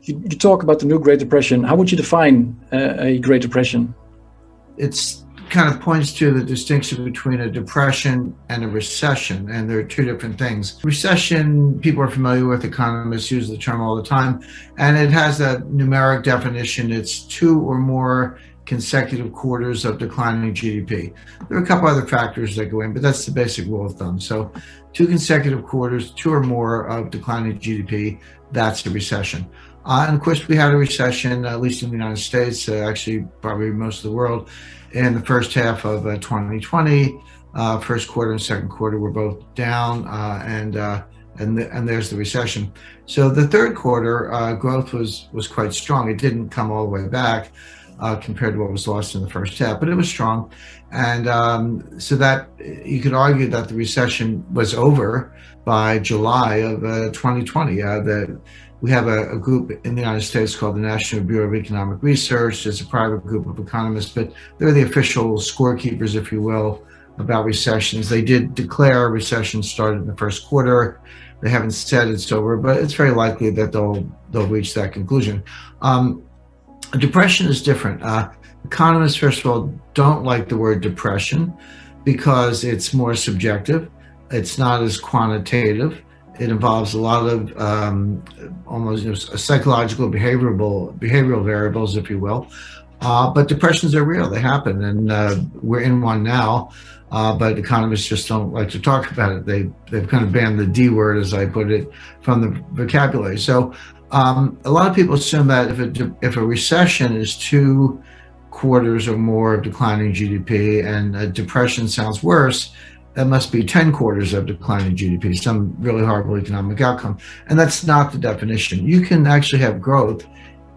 You talk about the new Great Depression. How would you define a Great Depression? It's kind of points to the distinction between a depression and a recession, and they're two different things. Recession, people are familiar with, economists use the term all the time, and it has a numeric definition. It's 2 or more consecutive quarters of declining GDP. There are a couple other factors that go in, but that's the basic rule of thumb. So 2 consecutive quarters, 2 or more of declining GDP, that's a recession. And of course, we had a recession, at least in the United States, actually probably most of the world, in the first half of 2020. First quarter and second quarter were both down, and there's the recession. So the third quarter growth was quite strong. It didn't come all the way back compared to what was lost in the first half, but it was strong. And so that you could argue that the recession was over by July of 2020. We have a group in the United States called the National Bureau of Economic Research. It's a private group of economists, but they're the official scorekeepers, if you will, about recessions. They did declare a recession started in the first quarter. They haven't said it's over, but it's very likely that they'll reach that conclusion. A depression is different. Economists, first of all, don't like the word depression because it's more subjective. It's not as quantitative. It involves a lot of almost psychological, behavioral variables, if you will. But depressions are real; they happen, and we're in one now. But economists just don't like to talk about it. They've kind of banned the D word, as I put it, from the vocabulary. So a lot of people assume that if a recession is 2 quarters or more of declining GDP, and a depression sounds worse, that must be 10 quarters of declining GDP, some really horrible economic outcome. And that's not the definition. You can actually have growth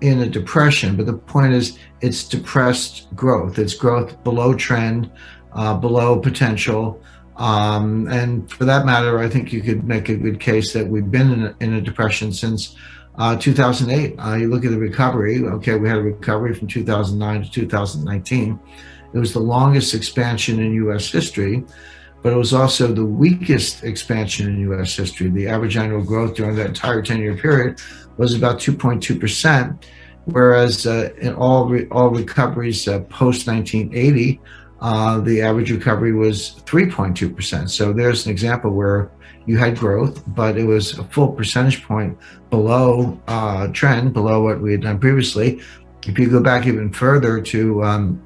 in a depression, but the point is it's depressed growth. It's growth below trend, below potential. And for that matter, I think you could make a good case that we've been in a depression since 2008. You look at the recovery. Okay, we had a recovery from 2009 to 2019. It was the longest expansion in U.S. history, but it was also the weakest expansion in U.S. history. The average annual growth during that entire 10-year period was about 2.2%, whereas in all recoveries post-1980, the average recovery was 3.2%. So there's an example where you had growth, but it was a full percentage point below trend, below what we had done previously. If you go back even further to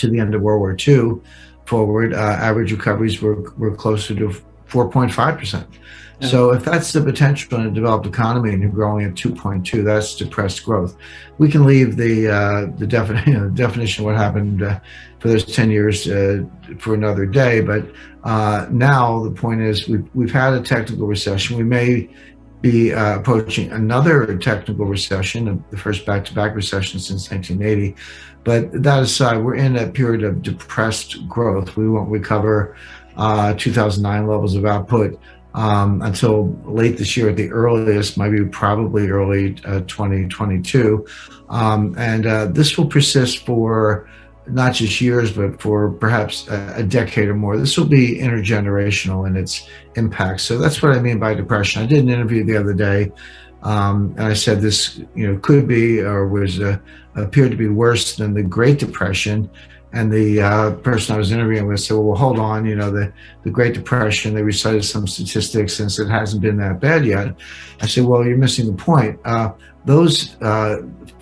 the end of World War II, forward, average recoveries were closer to 4.5%. Yeah. So if that's the potential in a developed economy and you're growing at 2.2, that's depressed growth. We can leave the definition of what happened for those 10 years for another day. But now the point is we've had a technical recession. We may be approaching another technical recession, the first back-to-back recession since 1980. But that aside, we're in a period of depressed growth. We won't recover 2009 levels of output until late this year at the earliest, maybe probably early 2022. And this will persist for not just years, but for perhaps a decade or more. This will be intergenerational in its impact. So that's what I mean by depression. I did an interview the other day, and I said this, could be or appeared to be worse than the Great Depression. And the person I was interviewing with said, well, hold on, the Great Depression, they recited some statistics since it hasn't been that bad yet. I said, well, you're missing the point. Those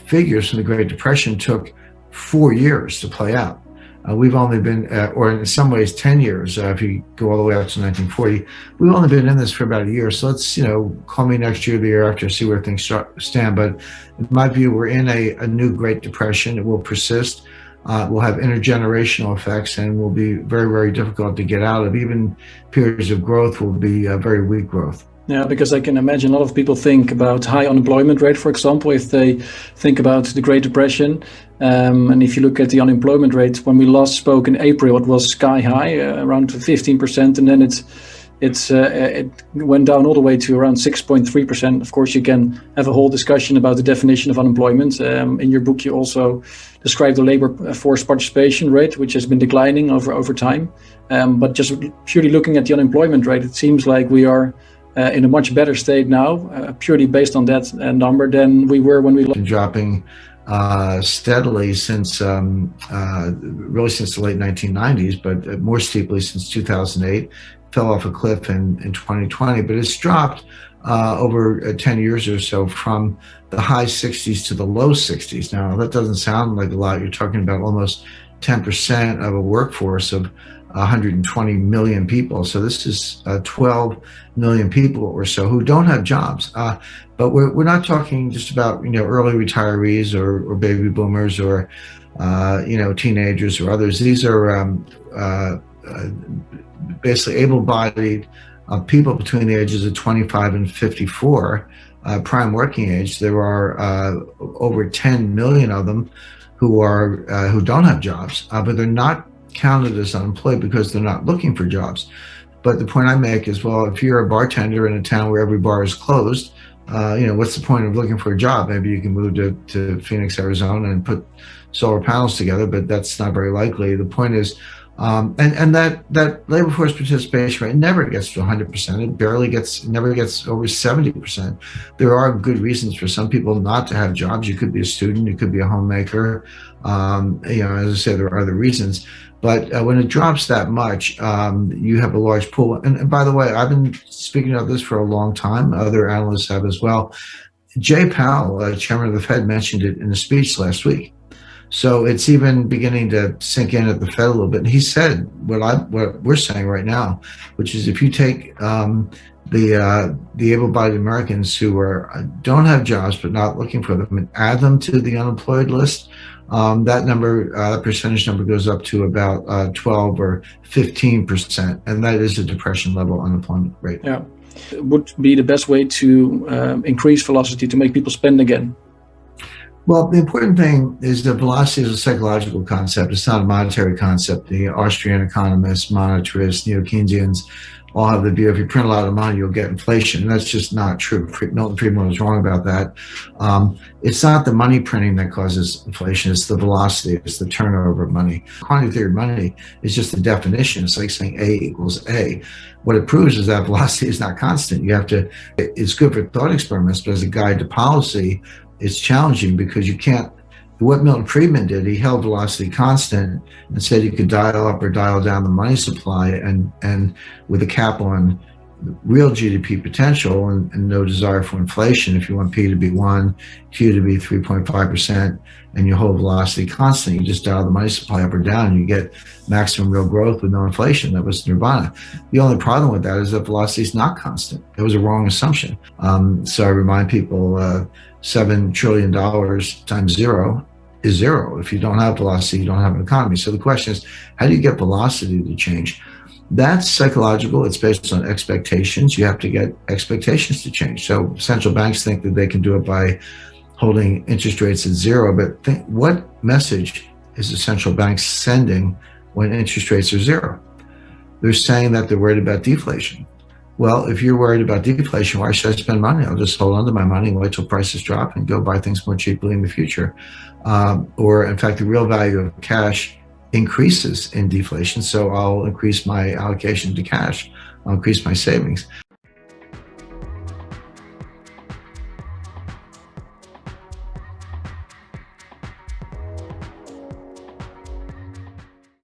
figures from the Great Depression took 4 years to play out. We've only been, or in some ways 10 years, if you go all the way up to 1940, we've only been in this for about a year. So let's, call me next year, the year after, see where things stand. But in my view, we're in a new Great Depression. It will persist. Will have intergenerational effects and will be very, very difficult to get out of. Even periods of growth will be very weak growth. Yeah, because I can imagine a lot of people think about high unemployment rate, for example, if they think about the Great Depression. And if you look at the unemployment rate, when we last spoke in April, it was sky high, around 15%, and then it went down all the way to around 6.3%. Of course, you can have a whole discussion about the definition of unemployment. In your book, you also describe the labor force participation rate, which has been declining over time. But just purely looking at the unemployment rate, it seems like we are in a much better state now, purely based on that number than we were when we been dropping steadily since really since the late 1990s, but more steeply since 2008. Fell off a cliff in 2020, but it's dropped over 10 years or so from the high 60s to the low 60s. Now, that doesn't sound like a lot. You're talking about almost 10% of a workforce of 120 million people. So this is 12 million people or so who don't have jobs. But we're not talking just about, early retirees or baby boomers or, teenagers or others. These are basically able-bodied people between the ages of 25 and 54, prime working age. There are over 10 million of them who don't have jobs, but they're not counted as unemployed because they're not looking for jobs. But the point I make is, well, if you're a bartender in a town where every bar is closed, what's the point of looking for a job? Maybe you can move to Phoenix, Arizona and put solar panels together, but that's not very likely. The point is, and that labor force participation rate never gets to 100%. It never gets over 70%. There are good reasons for some people not to have jobs. You could be a student, you could be a homemaker. As I say, there are other reasons. But when it drops that much, you have a large pool. And by the way, I've been speaking of this for a long time. Other analysts have as well. Jay Powell, chairman of the Fed, mentioned it in a speech last week. So it's even beginning to sink in at the Fed a little bit. And he said what we're saying right now, which is if you take the able-bodied Americans who don't have jobs but not looking for them and add them to the unemployed list, that percentage number goes up to about 12 or 15%, and that is a depression level unemployment rate. Yeah, it would be the best way to increase velocity to make people spend again. Well, the important thing is that velocity is a psychological concept. It's not a monetary concept. The Austrian economists, monetarists, neo-Keynesians all have the view if you print a lot of money, you'll get inflation. And that's just not true. Milton Friedman was wrong about that. It's not the money printing that causes inflation. It's the velocity. It's the turnover of money. Quantitative theory of money is just a definition. It's like saying A equals A. What it proves is that velocity is not constant. It's good for thought experiments, but as a guide to policy, it's challenging because you can't. What Milton Friedman did, he held velocity constant and said you could dial up or dial down the money supply and with a cap on real GDP potential and no desire for inflation. If you want P to be 1, Q to be 3.5%, and you hold velocity constant, you just dial the money supply up or down and you get maximum real growth with no inflation. That was nirvana. The only problem with that is that velocity is not constant. It was a wrong assumption. So I remind people, $7 trillion times zero is zero. If you don't have velocity, you don't have an economy. So the question is, how do you get velocity to change? That's psychological. It's based on expectations. You have to get expectations to change. So central banks think that they can do it by holding interest rates at zero, but what message is the central bank sending when interest rates are zero? They're saying that they're worried about deflation. Well, if you're worried about deflation, why should I spend money? I'll just hold on to my money and wait till prices drop and go buy things more cheaply in the future. Or in fact, the real value of cash increases in deflation. So I'll increase my allocation to cash. I'll increase my savings.